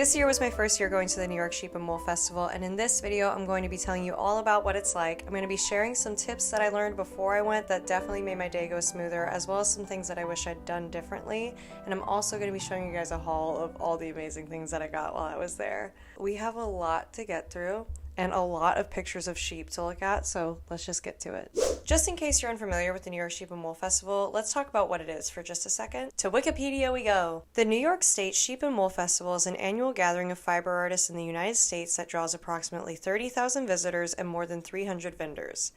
This year was my first year going to the New York Sheep and Wool Festival, and in this video I'm going to be telling you all about what it's like. I'm going to be sharing some tips that I learned before I went that definitely made my day go smoother, as well as some things that I wish I'd done differently, and I'm also going to be showing you guys a haul of all the amazing things that I got while I was there. We have a lot to get through and a lot of pictures of sheep to look at, so let's just get to it. Just in case you're unfamiliar with the New York Sheep and Wool Festival, let's talk about what it is for just a second. To Wikipedia we go. The New York State Sheep and Wool Festival is an annual gathering of fiber artists in the United States that draws approximately 30,000 visitors and more than 300 vendors.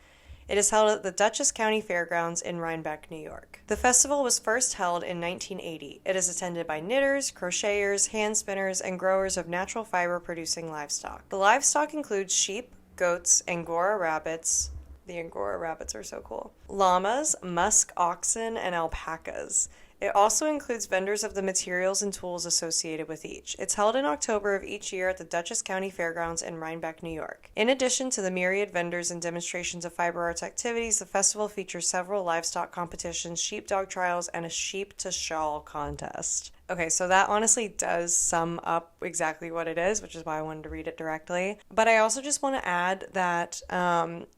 It is held at the Dutchess County Fairgrounds in Rhinebeck, New York. The festival was first held in 1980. It is attended by knitters, crocheters, hand spinners, and growers of natural fiber producing livestock. The livestock includes sheep, goats, Angora rabbits. The Angora rabbits are so cool. Llamas, musk oxen, and alpacas. It also includes vendors of the materials and tools associated with each. It's held in October of each year at the Dutchess County Fairgrounds in Rhinebeck, New York. In addition to the myriad vendors and demonstrations of fiber arts activities, the festival features several livestock competitions, sheepdog trials, and a sheep-to-shawl contest. Okay, so that honestly does sum up exactly what it is, which is why I wanted to read it directly. But I also just want to add that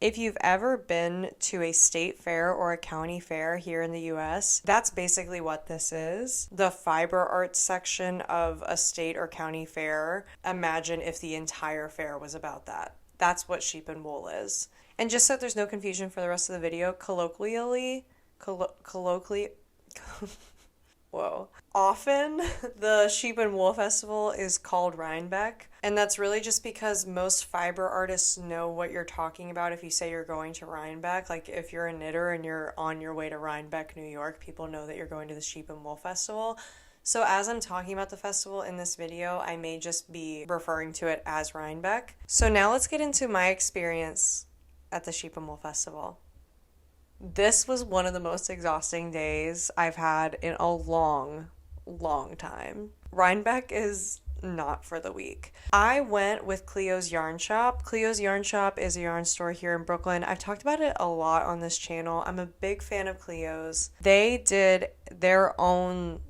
if you've ever been to a state fair or a county fair here in the US, that's basically what this is. The fiber arts section of a state or county fair. Imagine if the entire fair was about that. That's what sheep and wool is. And just so that there's no confusion for the rest of the video, colloquially, whoa. Often, the Sheep and Wool Festival is called Rhinebeck, and that's really just because most fiber artists know what you're talking about if you say you're going to Rhinebeck. Like, if you're a knitter and you're on your way to Rhinebeck, New York, people know that you're going to the Sheep and Wool Festival. So as I'm talking about the festival in this video, I may just be referring to it as Rhinebeck. So now let's get into my experience at the Sheep and Wool Festival. This was one of the most exhausting days I've had in a long time. Rhinebeck is not for the weak. I went with Cleo's Yarn Shop. Cleo's Yarn Shop is a yarn store here in Brooklyn. I've talked about it a lot on this channel. I'm a big fan of Cleo's. They did their own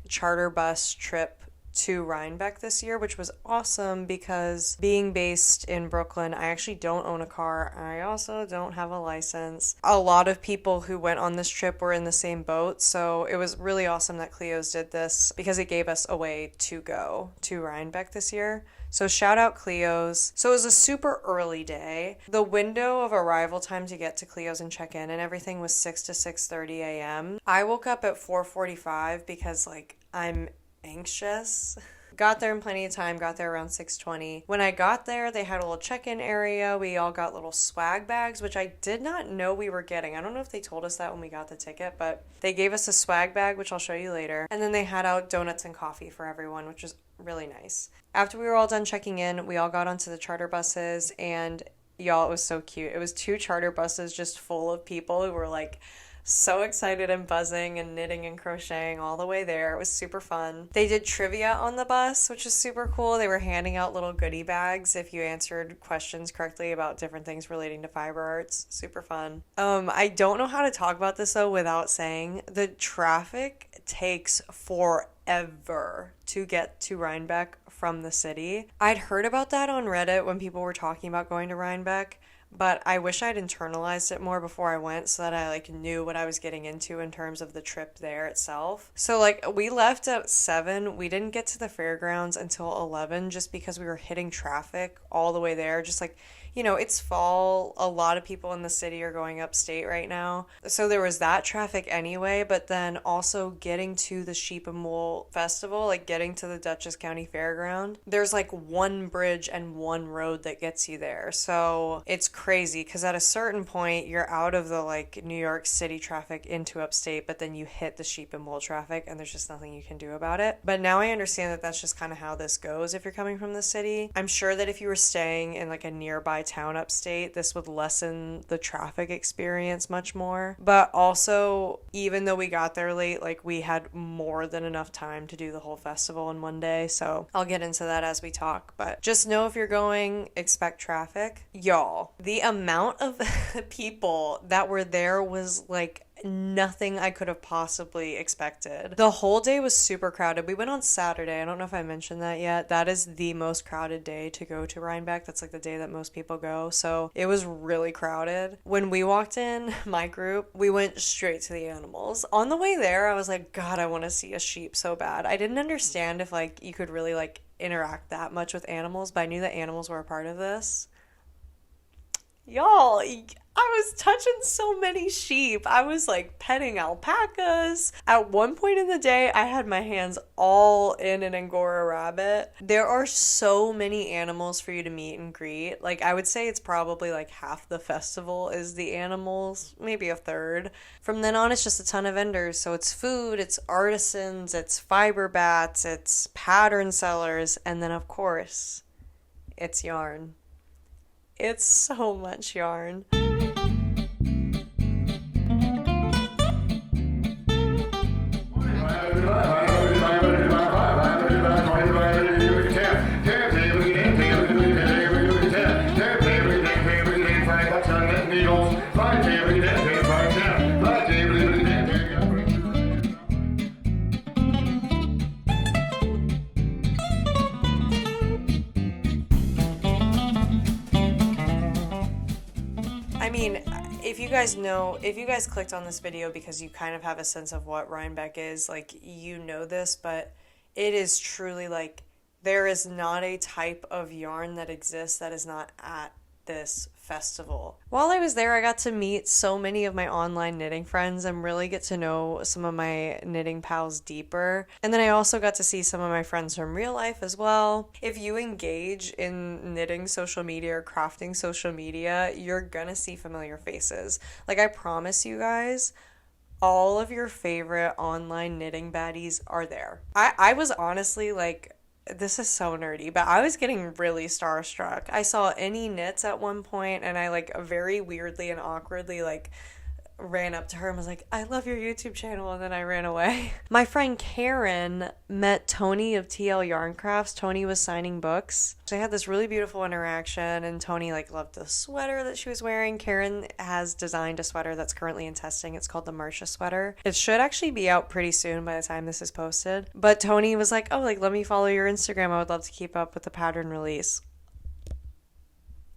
charter bus trip to Rhinebeck this year, which was awesome because being based in Brooklyn, I actually don't own a car. I also don't have a license. A lot of people who went on this trip were in the same boat, so it was really awesome that Cleo's did this because it gave us a way to go to Rhinebeck this year. So shout out Cleo's. So it was a super early day. The window of arrival time to get to Cleo's and check in and everything was 6 to 6:30 a.m. I woke up at 4:45 because I'm anxious. Got there in plenty of time, got there around 6:20. When I got there, they had a little check-in area. We all got little swag bags, which I did not know we were getting. I don't know if they told us that when we got the ticket, but they gave us a swag bag, which I'll show you later. And then they had out donuts and coffee for everyone, which was really nice. After we were all done checking in, we all got onto the charter buses, and y'all, it was so cute. It was 2 charter buses just full of people who were so excited and buzzing and knitting and crocheting all the way there. It was super fun. They did trivia on the bus, which is super cool. They were handing out little goodie bags if you answered questions correctly about different things relating to fiber arts. Super fun. I don't know how to talk about this though without saying the traffic takes forever to get to Rhinebeck from the city. I'd heard about that on Reddit when people were talking about going to Rhinebeck, but I wish I'd internalized it more before I went so that I knew what I was getting into in terms of the trip there itself. So we left at 7. We didn't get to the fairgrounds until 11 just because we were hitting traffic all the way there. Just it's fall. A lot of people in the city are going upstate right now. So there was that traffic anyway, but then also getting to the Sheep and Wool Festival, getting to the Dutchess County Fairground, there's one bridge and one road that gets you there. So it's crazy because at a certain point you're out of the New York City traffic into upstate, but then you hit the Sheep and Wool traffic and there's just nothing you can do about it. But now I understand that that's just kind of how this goes if you're coming from the city. I'm sure that if you were staying in a nearby town upstate, this would lessen the traffic experience much more. But also, even though we got there late, we had more than enough time to do the whole festival in one day. So I'll get into that as we talk. But just know if you're going, expect traffic. Y'all, the amount of people that were there was nothing I could have possibly expected. The whole day was super crowded. We went on Saturday. I don't know if I mentioned that yet. That is the most crowded day to go to Rhinebeck. That's like the day that most people go. So it was really crowded. When we walked in, my group, we went straight to the animals. On the way there, I was like, God, I want to see a sheep so bad. I didn't understand if like you could really like interact that much with animals, but I knew that animals were a part of this. Y'all, I was touching so many sheep. I was like petting alpacas. At one point in the day, I had my hands all in an Angora rabbit. There are so many animals for you to meet and greet. Like, I would say it's probably like half the festival is the animals, maybe a third. From then on, it's just a ton of vendors. So it's food, it's artisans, it's fiber bats, it's pattern sellers, and then, of course, it's yarn. It's so much yarn. I mean, if you guys clicked on this video because you kind of have a sense of what Rhinebeck is, like, you know this, but it is truly like there is not a type of yarn that exists that is not at this festival. While I was there, I got to meet so many of my online knitting friends and really get to know some of my knitting pals deeper. And then I also got to see some of my friends from real life as well. If you engage in knitting social media or crafting social media, you're gonna see familiar faces. Like, I promise you guys, all of your favorite online knitting baddies are there. I was honestly like, this is so nerdy, but I was getting really starstruck. I saw Any Knits at one point, and I like very weirdly and awkwardly like ran up to her and was like, I love your YouTube channel, and then I ran away. My friend Karen met Tony of TL Yarn Crafts. Tony was signing books. So I had this really beautiful interaction, and Tony like loved the sweater that she was wearing. Karen has designed a sweater that's currently in testing. It's called the Marsha sweater. It should actually be out pretty soon by the time this is posted. But Tony was like, oh, like, let me follow your Instagram. I would love to keep up with the pattern release.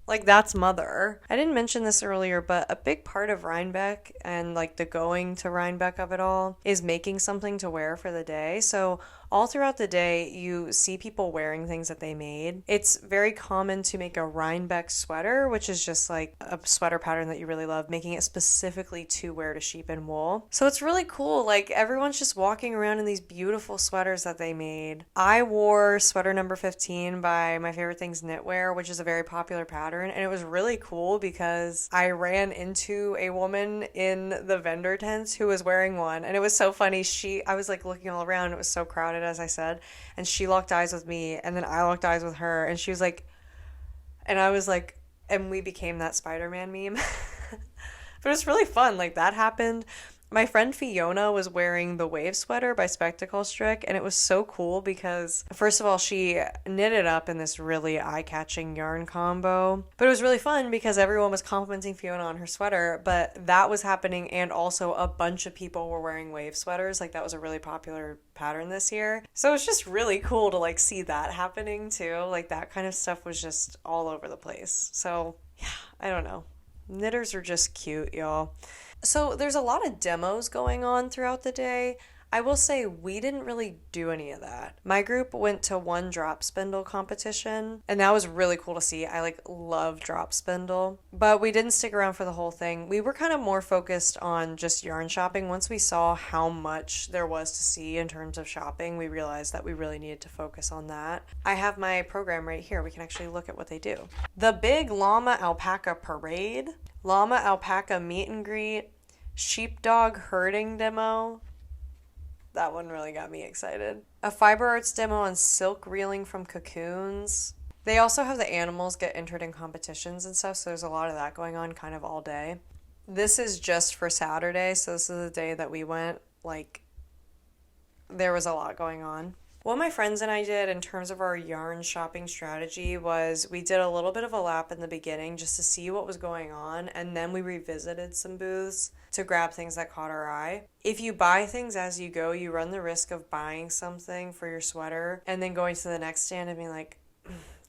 Like, that's mother. I didn't mention this earlier, but a big part of Rhinebeck and like the going to Rhinebeck of it all is making something to wear for the day. So all throughout the day, you see people wearing things that they made. It's very common to make a Rhinebeck sweater, which is just like a sweater pattern that you really love, making it specifically to wear to sheep and wool. So it's really cool. Like, everyone's just walking around in these beautiful sweaters that they made. I wore sweater number 15 by My Favorite Things Knitwear, which is a very popular pattern. And it was really cool because I ran into a woman in the vendor tents who was wearing one. And it was so funny. I was like looking all around. It was so crowded, as I said, and she locked eyes with me, and then I locked eyes with her, and she was like, and I was like, and we became that Spider-Man meme. But it was really fun. Like, that happened. My friend Fiona was wearing the Wave sweater by Spectacle Strick, and it was so cool because, first of all, she knitted up in this really eye-catching yarn combo. But it was really fun because everyone was complimenting Fiona on her sweater, but that was happening, and also a bunch of people were wearing Wave sweaters. Like, that was a really popular pattern this year. So it was just really cool to, like, see that happening, too. Like, that kind of stuff was just all over the place. So, yeah, I don't know. Knitters are just cute, y'all. So there's a lot of demos going on throughout the day. I will say we didn't really do any of that. My group went to one drop spindle competition, and that was really cool to see. I like love drop spindle, but we didn't stick around for the whole thing. We were kind of more focused on just yarn shopping. Once we saw how much there was to see in terms of shopping, we realized that we really needed to focus on that. I have my program right here. We can actually look at what they do. The Big Llama Alpaca Parade, Llama Alpaca Meet and Greet, Sheepdog Herding Demo. That one really got me excited. A fiber arts demo on silk reeling from cocoons. They also have the animals get entered in competitions and stuff, so there's a lot of that going on kind of all day. This is just for Saturday, so this is the day that we went. Like, there was a lot going on. What my friends and I did in terms of our yarn shopping strategy was we did a little bit of a lap in the beginning just to see what was going on, and then we revisited some booths to grab things that caught our eye. If you buy things as you go, you run the risk of buying something for your sweater and then going to the next stand and being like,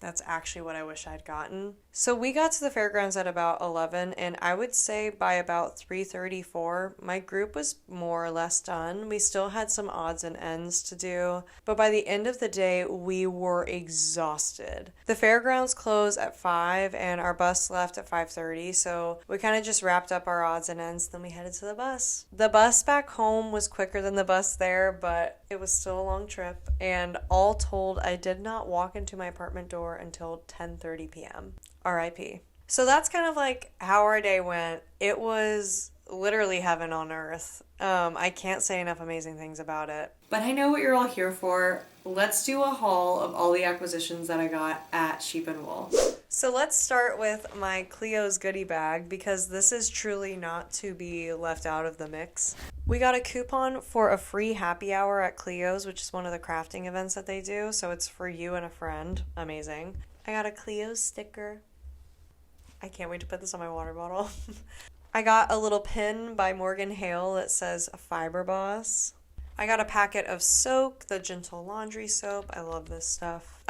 that's actually what I wish I'd gotten. So we got to the fairgrounds at about 11, and I would say by about 3:34, my group was more or less done. We still had some odds and ends to do, but by the end of the day, we were exhausted. The fairgrounds closed at 5, and our bus left at 5:30, so we kind of just wrapped up our odds and ends, then we headed to the bus. The bus back home was quicker than the bus there, but it was still a long trip, and all told, I did not walk into my apartment door until 10:30 p.m. RIP. So that's kind of like how our day went. It was literally heaven on earth. I can't say enough amazing things about it. But I know what you're all here for. Let's do a haul of all the acquisitions that I got at Sheep and Wool. So let's start with my Cleo's goodie bag because this is truly not to be left out of the mix. We got a coupon for a free happy hour at Cleo's, which is one of the crafting events that they do. So it's for you and a friend. Amazing. I got a Cleo's sticker. I can't wait to put this on my water bottle. I got a little pin by Morgan Hale that says Fiber Boss. I got a packet of soap, the Gentle Laundry soap. I love this stuff.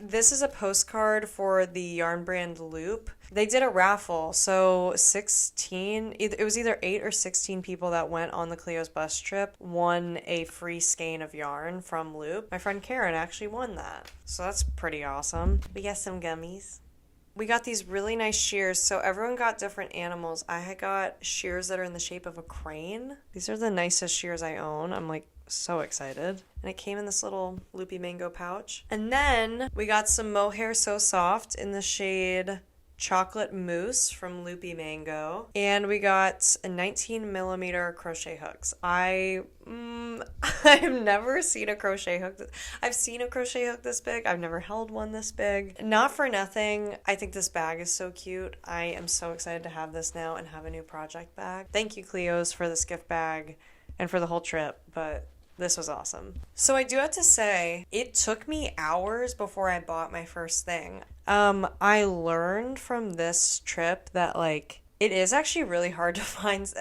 This is a postcard for the yarn brand Loop. They did a raffle, so it was either 8 or 16 people that went on the Cleo's bus trip won a free skein of yarn from Loop. My friend Karen actually won that, so that's pretty awesome. We got some gummies. We got these really nice shears, so everyone got different animals. I had got shears that are in the shape of a crane. These are the nicest shears I own. I'm like so excited. And it came in this little loopy mango pouch. And then we got some mohair So Soft in the shade Chocolate Mousse from Loopy Mango. And we got a 19 millimeter crochet hooks. I've never seen a crochet hook. I've seen a crochet hook this big. I've never held one this big. Not for nothing. I think this bag is so cute. I am so excited to have this now and have a new project bag. Thank you, Cleo's, for this gift bag and for the whole trip, but this was awesome. So I do have to say, it took me hours before I bought my first thing. I learned from this trip that, like, it is actually really hard to find.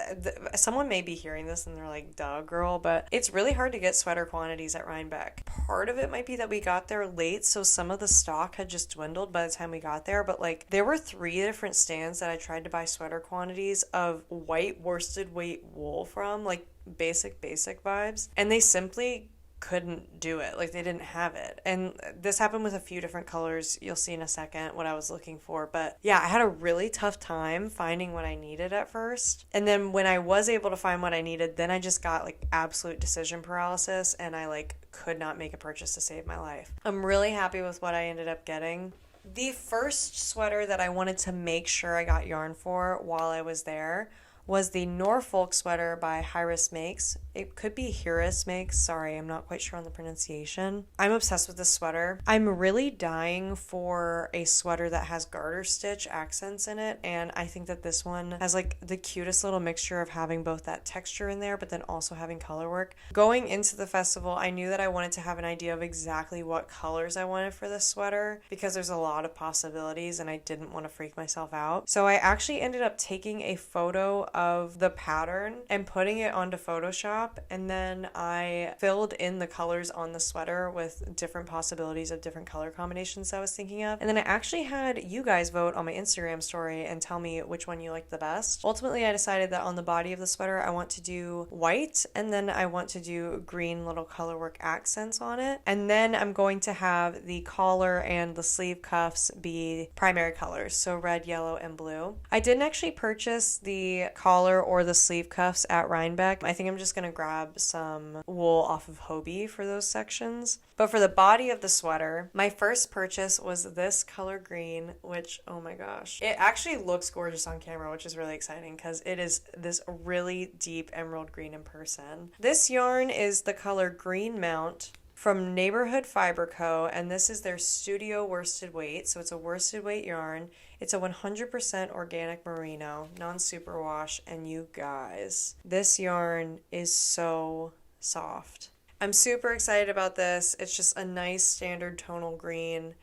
Someone may be hearing this and they're like, duh, girl, but it's really hard to get sweater quantities at Rhinebeck. Part of it might be that we got there late, so some of the stock had just dwindled by the time we got there, but like there were 3 different stands that I tried to buy sweater quantities of white worsted weight wool from, like basic vibes, and they simply couldn't do it. Like, they didn't have it. And this happened with a few different colors. You'll see in a second what I was looking for. But yeah, I had a really tough time finding what I needed at first. And then when I was able to find what I needed, then I just got like absolute decision paralysis and I like could not make a purchase to save my life. I'm really happy with what I ended up getting. The first sweater that I wanted to make sure I got yarn for while I was there was the Norfolk sweater by Hyris Makes. It could be Hyris Makes. Sorry, I'm not quite sure on the pronunciation. I'm obsessed with this sweater. I'm really dying for a sweater that has garter stitch accents in it, and I think that this one has like the cutest little mixture of having both that texture in there, but then also having color work. Going into the festival, I knew that I wanted to have an idea of exactly what colors I wanted for this sweater because there's a lot of possibilities and I didn't want to freak myself out. So I actually ended up taking a photo of the pattern and putting it onto Photoshop, and then I filled in the colors on the sweater with different possibilities of different color combinations I was thinking of, and then I actually had you guys vote on my Instagram story and tell me which one you liked the best. Ultimately, I decided that on the body of the sweater I want to do white, and then I want to do green little color work accents on it, and then I'm going to have the collar and the sleeve cuffs be primary colors, so red, yellow, and blue. I didn't actually purchase the collar or the sleeve cuffs at Rhinebeck. I think I'm just going to grab some wool off of Hobie for those sections. But for the body of the sweater, my first purchase was this color green, which, oh my gosh, it actually looks gorgeous on camera, which is really exciting because it is this really deep emerald green in person. This yarn is the color Green Mount from Neighborhood Fiber Co., and this is their studio worsted weight, so it's a worsted weight yarn. It's a 100% organic merino, non-superwash, and you guys, this yarn is so soft. I'm super excited about this. It's just a nice standard tonal green.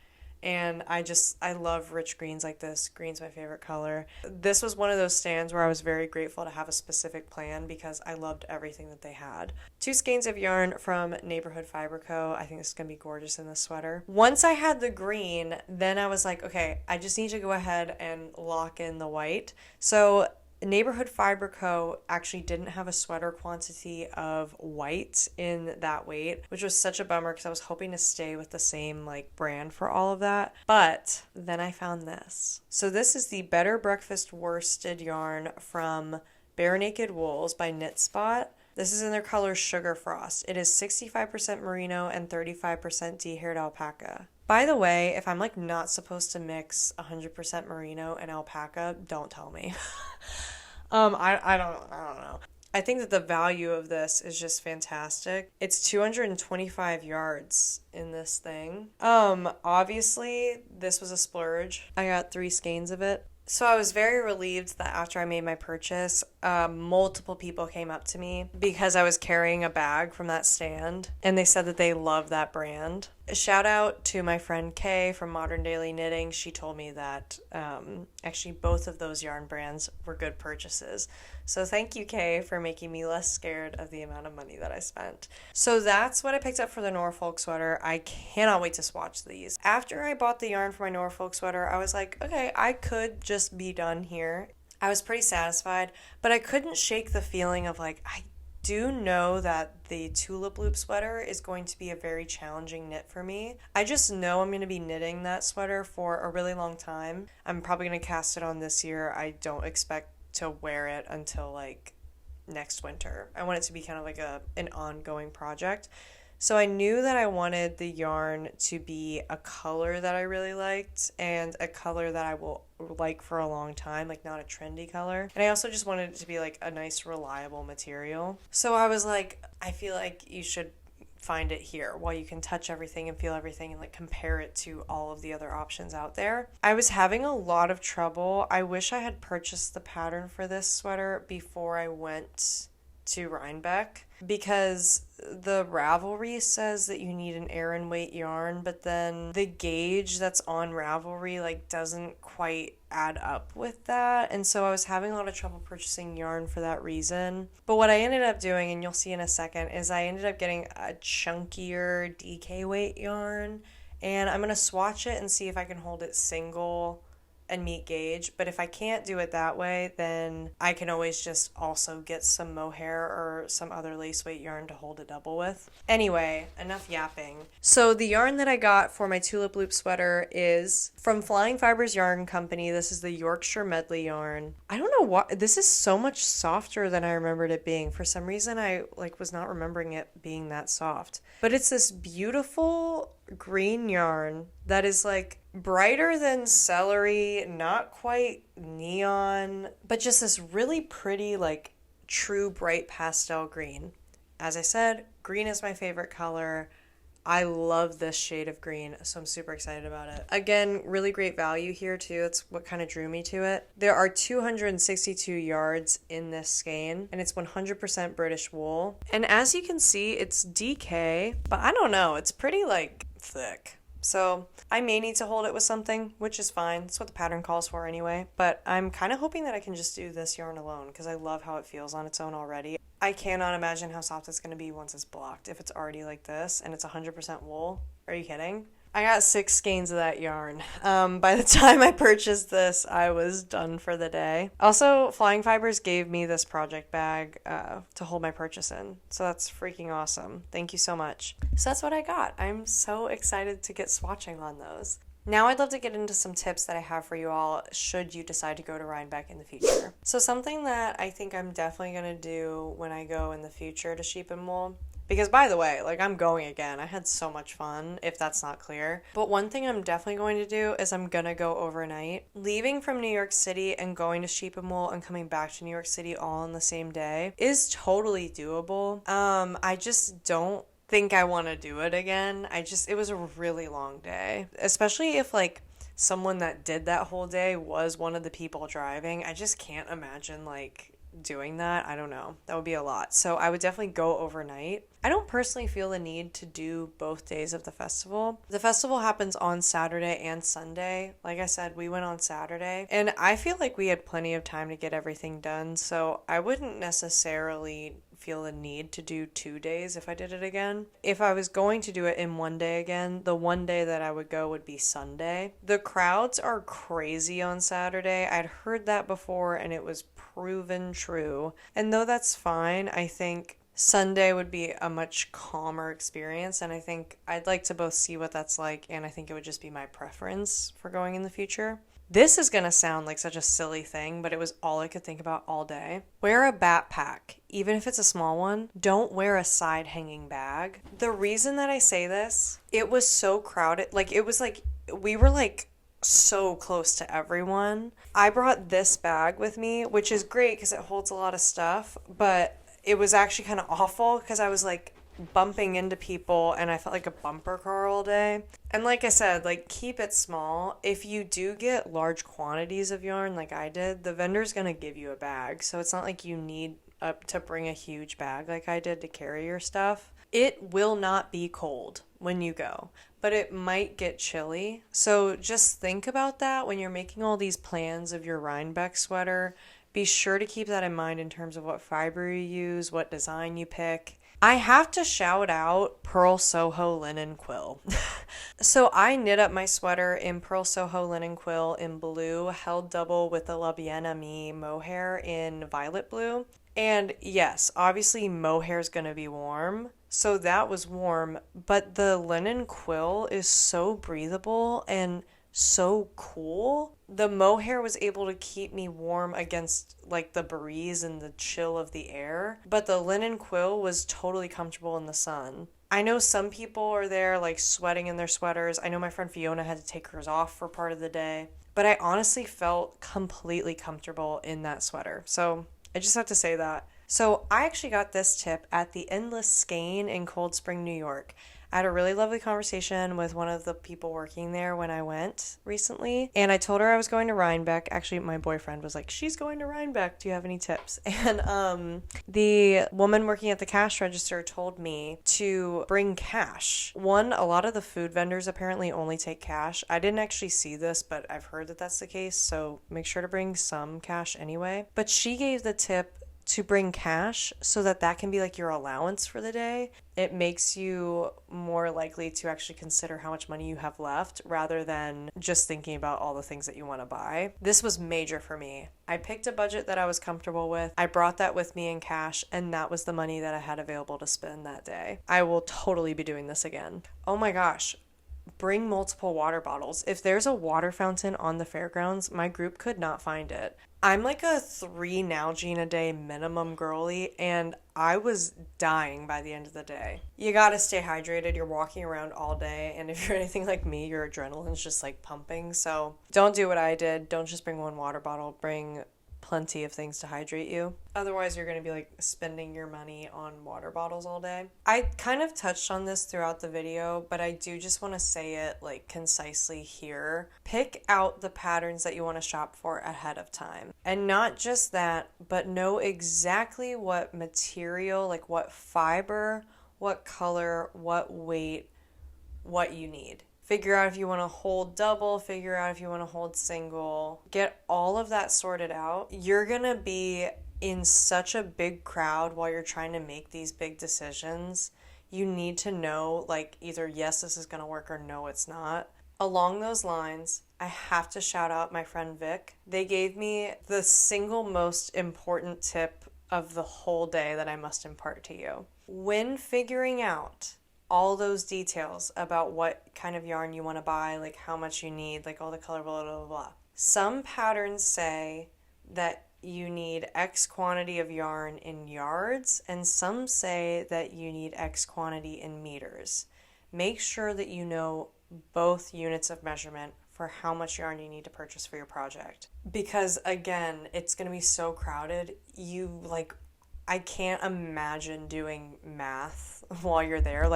And I love rich greens like this. Green's my favorite color. This was one of those stands where I was very grateful to have a specific plan because I loved everything that they had. 2 skeins of yarn from Neighborhood Fiber Co. I think this is going to be gorgeous in this sweater. Once I had the green, then I was like, okay, I just need to go ahead and lock in the white. So Neighborhood Fiber Co. actually didn't have a sweater quantity of white in that weight, which was such a bummer because I was hoping to stay with the same like brand for all of that. But then I found this. So this is the Better Breakfast worsted yarn from Bare Naked Wools by Knit Spot. This is in their color Sugar Frost. It is 65% merino and 35% de-haired alpaca. By the way, if I'm like not supposed to mix 100% merino and alpaca, don't tell me. I don't know. I think that the value of this is just fantastic. It's 225 yards in this thing. Obviously this was a splurge. I got 3 skeins of it. So I was very relieved that after I made my purchase, multiple people came up to me because I was carrying a bag from that stand, and they said that they love that brand. A shout out to my friend Kay from Modern Daily Knitting. She told me that actually both of those yarn brands were good purchases. So thank you, Kay, for making me less scared of the amount of money that I spent. So that's what I picked up for the Norfolk sweater. I cannot wait to swatch these. After I bought the yarn for my Norfolk sweater, I was like, okay, I could just be done here. I was pretty satisfied, but I couldn't shake the feeling of like, I do know that the tulip loop sweater is going to be a very challenging knit for me. I just know I'm going to be knitting that sweater for a really long time. I'm probably going to cast it on this year. I don't expect to wear it until like next winter. I want it to be kind of like an ongoing project. So I knew that I wanted the yarn to be a color that I really liked and a color that I will like for a long time, like not a trendy color. And I also just wanted it to be like a nice, reliable material. So I was like, I feel like you should find it here while you can touch everything and feel everything and like compare it to all of the other options out there. I was having a lot of trouble. I wish I had purchased the pattern for this sweater before I went to Rhinebeck, because the Ravelry says that you need an Aran weight yarn, but then the gauge that's on Ravelry like doesn't quite add up with that, and so I was having a lot of trouble purchasing yarn for that reason. But what I ended up doing, and you'll see in a second, is I ended up getting a chunkier DK weight yarn, and I'm gonna swatch it and see if I can hold it single and meet gauge. But if I can't do it that way, then I can always just also get some mohair or some other lace weight yarn to hold a double with. Anyway, enough yapping. So the yarn that I got for my tulip loop sweater is from Flying Fibers Yarn Company. This is the Yorkshire Medley yarn. I don't know why this is so much softer than I remembered it being. For some reason I was not remembering it being that soft. But it's this beautiful green yarn that is like brighter than celery, not quite neon, but just this really pretty, like true bright pastel green. As I said, green is my favorite color. I love this shade of green, so I'm super excited about it. Again, really great value here too. That's what kind of drew me to it. There are 262 yards in this skein, and it's 100% British wool. And as you can see, it's DK, but I don't know, it's pretty like thick. So I may need to hold it with something, which is fine. That's what the pattern calls for anyway. But I'm kind of hoping that I can just do this yarn alone because I love how it feels on its own already. I cannot imagine how soft it's going to be once it's blocked. If it's already like this and it's 100% wool. Are you kidding? I got 6 skeins of that yarn. By the time I purchased this, I was done for the day. Also, Flying Fibers gave me this project bag to hold my purchase in. So that's freaking awesome. Thank you so much. So that's what I got. I'm so excited to get swatching on those. Now I'd love to get into some tips that I have for you all should you decide to go to Rhinebeck in the future. So something that I think I'm definitely going to do when I go in the future to Sheep and Wool, because by the way, like I'm going again. I had so much fun, if that's not clear. But one thing I'm definitely going to do is I'm going to go overnight. Leaving from New York City and going to Sheep and Wool and coming back to New York City all on the same day is totally doable. I just don't think I want to do it again. It was a really long day, especially if like someone that did that whole day was one of the people driving. I just can't imagine like doing that. I don't know. That would be a lot. So I would definitely go overnight. I don't personally feel the need to do both days of the festival. The festival happens on Saturday and Sunday. Like I said, we went on Saturday, and I feel like we had plenty of time to get everything done. So I wouldn't necessarily feel the need to do 2 days if I did it again. If I was going to do it in one day again, the one day that I would go would be Sunday. The crowds are crazy on Saturday. I'd heard that before and it was proven true. And though that's fine, I think Sunday would be a much calmer experience, and I think I'd like to both see what that's like, and I think it would just be my preference for going in the future. This is going to sound like such a silly thing, but it was all I could think about all day. Wear a backpack, even if it's a small one. Don't wear a side-hanging bag. The reason that I say this, it was so crowded. We were so close to everyone. I brought this bag with me, which is great because it holds a lot of stuff, but it was actually kind of awful because I was bumping into people and I felt like a bumper car all day. And like I said, keep it small. If you do get large quantities of yarn like I did, the vendor's going to give you a bag. So it's not like you need to bring a huge bag like I did to carry your stuff. It will not be cold when you go, but it might get chilly. So just think about that when you're making all these plans of your Rhinebeck sweater. Be sure to keep that in mind in terms of what fiber you use, what design you pick. I have to shout out Pearl Soho linen quill. So I knit up my sweater in Pearl Soho linen quill in blue, held double with the La Bien Amie mohair in violet blue. And yes, obviously mohair is going to be warm. So that was warm, but the linen quill is so breathable and so cool. The mohair was able to keep me warm against the breeze and the chill of the air, but the linen quill was totally comfortable in the sun. I know some people are there sweating in their sweaters. I know my friend Fiona had to take hers off for part of the day, but I honestly felt completely comfortable in that sweater. So I just have to say that. So I actually got this tip at the Endless Skein in Cold Spring, New York. I had a really lovely conversation with one of the people working there when I went recently, and I told her I was going to Rhinebeck. Actually, my boyfriend was like, she's going to Rhinebeck. Do you have any tips? And the woman working at the cash register told me to bring cash. One, a lot of the food vendors apparently only take cash. I didn't actually see this, but I've heard that that's the case, so make sure to bring some cash anyway. But she gave the tip to bring cash so that can be your allowance for the day. It makes you more likely to actually consider how much money you have left rather than just thinking about all the things that you want to buy. This was major for me. I picked a budget that I was comfortable with. I brought that with me in cash, and that was the money that I had available to spend that day. I will totally be doing this again. Oh my gosh. Bring multiple water bottles. If there's a water fountain on the fairgrounds, my group could not find it. I'm a 3 Nalgene a day minimum girly, and I was dying by the end of the day. You gotta stay hydrated. You're walking around all day, and if you're anything like me, your adrenaline's just pumping. So don't do what I did. Don't just bring one water bottle. Bring plenty of things to hydrate you. Otherwise, you're going to be spending your money on water bottles all day. I kind of touched on this throughout the video, but I do just want to say it concisely here. Pick out the patterns that you want to shop for ahead of time. And not just that, but know exactly what material, what fiber, what color, what weight, what you need. Figure out if you want to hold double, figure out if you want to hold single. Get all of that sorted out. You're going to be in such a big crowd while you're trying to make these big decisions. You need to know, either yes, this is going to work or no, it's not. Along those lines, I have to shout out my friend Vic. They gave me the single most important tip of the whole day that I must impart to you. When figuring out all those details about what kind of yarn you want to buy, how much you need, all the color, blah, blah, blah, blah. Some patterns say that you need X quantity of yarn in yards, and some say that you need X quantity in meters. Make sure that you know both units of measurement for how much yarn you need to purchase for your project. Because again, it's going to be so crowded. I can't imagine doing math while you're there.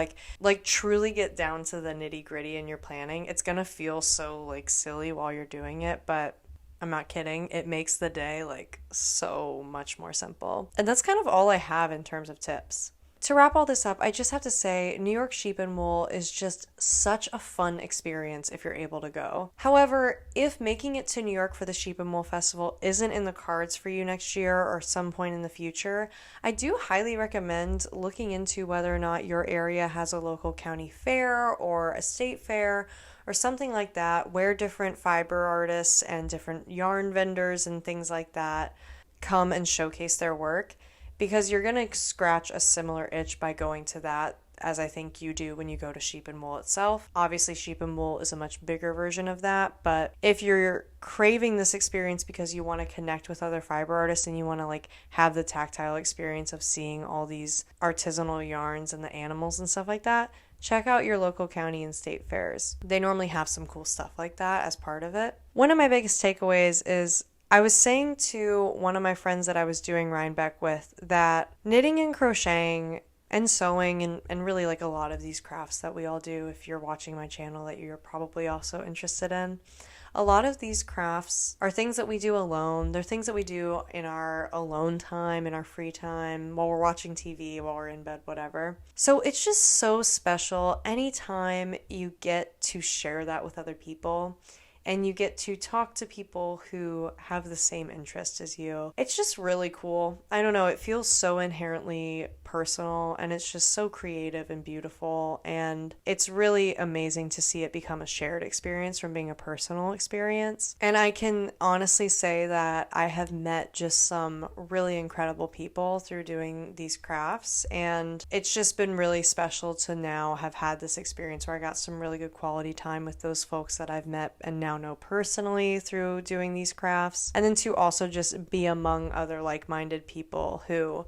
Truly get down to the nitty gritty in your planning. It's gonna feel so silly while you're doing it, but I'm not kidding. It makes the day like so much more simple. And that's kind of all I have in terms of tips. To wrap all this up, I just have to say New York Sheep and Wool is just such a fun experience if you're able to go. However, if making it to New York for the Sheep and Wool Festival isn't in the cards for you next year or some point in the future, I do highly recommend looking into whether or not your area has a local county fair or a state fair or something like that, where different fiber artists and different yarn vendors and things like that come and showcase their work. Because you're going to scratch a similar itch by going to that, as I think you do when you go to Sheep and Wool itself. Obviously, Sheep and Wool is a much bigger version of that, but if you're craving this experience because you want to connect with other fiber artists and you want to like have the tactile experience of seeing all these artisanal yarns and the animals and stuff like that, check out your local county and state fairs. They normally have some cool stuff like that as part of it. One of my biggest takeaways is I was saying to one of my friends that I was doing rhinebeck with that knitting and crocheting and sewing and really like a lot of these crafts that we all do, if you're watching my channel that you're probably also interested in, a lot of these crafts are things that we do alone. They're things that we do in our alone time, in our free time, while we're watching TV, while we're in bed, whatever. So it's just so special anytime you get to share that with other people. And you get to talk to people who have the same interest as you. It's just really cool. I don't know, it feels so inherently personal and it's just so creative and beautiful. And it's really amazing to see it become a shared experience from being a personal experience. And I can honestly say that I have met just some really incredible people through doing these crafts. And it's just been really special to now have had this experience where I got some really good quality time with those folks that I've met and now know personally through doing these crafts, and then to also just be among other like-minded people who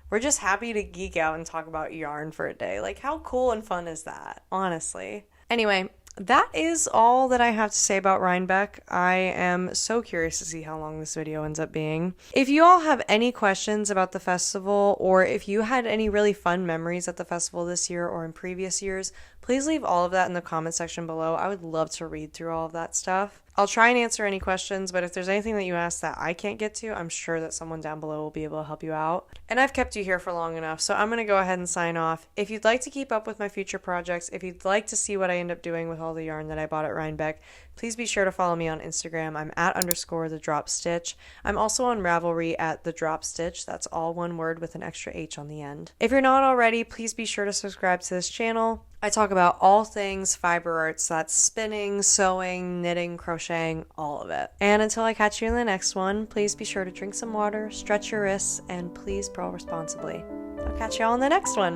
we're just happy to geek out and talk about yarn for a day. Like, how cool and fun is that, honestly? Anyway, that is all that I have to say about Rhinebeck. I am so curious to see how long this video ends up being. If you all have any questions about the festival, or if you had any really fun memories at the festival this year or in previous years, please leave all of that in the comment section below. I would love to read through all of that stuff. I'll try and answer any questions, but if there's anything that you ask that I can't get to, I'm sure that someone down below will be able to help you out. And I've kept you here for long enough, so I'm going to go ahead and sign off. If you'd like to keep up with my future projects, if you'd like to see what I end up doing with all the yarn that I bought at Rhinebeck, please be sure to follow me on Instagram. I'm at _thedropstitch. I'm also on Ravelry at thedropstitch. That's all one word with an extra H on the end. If you're not already, please be sure to subscribe to this channel. I talk about all things fiber arts. That's spinning, sewing, knitting, crocheting, all of it. And until I catch you in the next one, please be sure to drink some water, stretch your wrists, and please purl responsibly. I'll catch you all in the next one.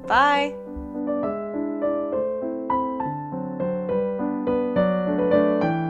Bye!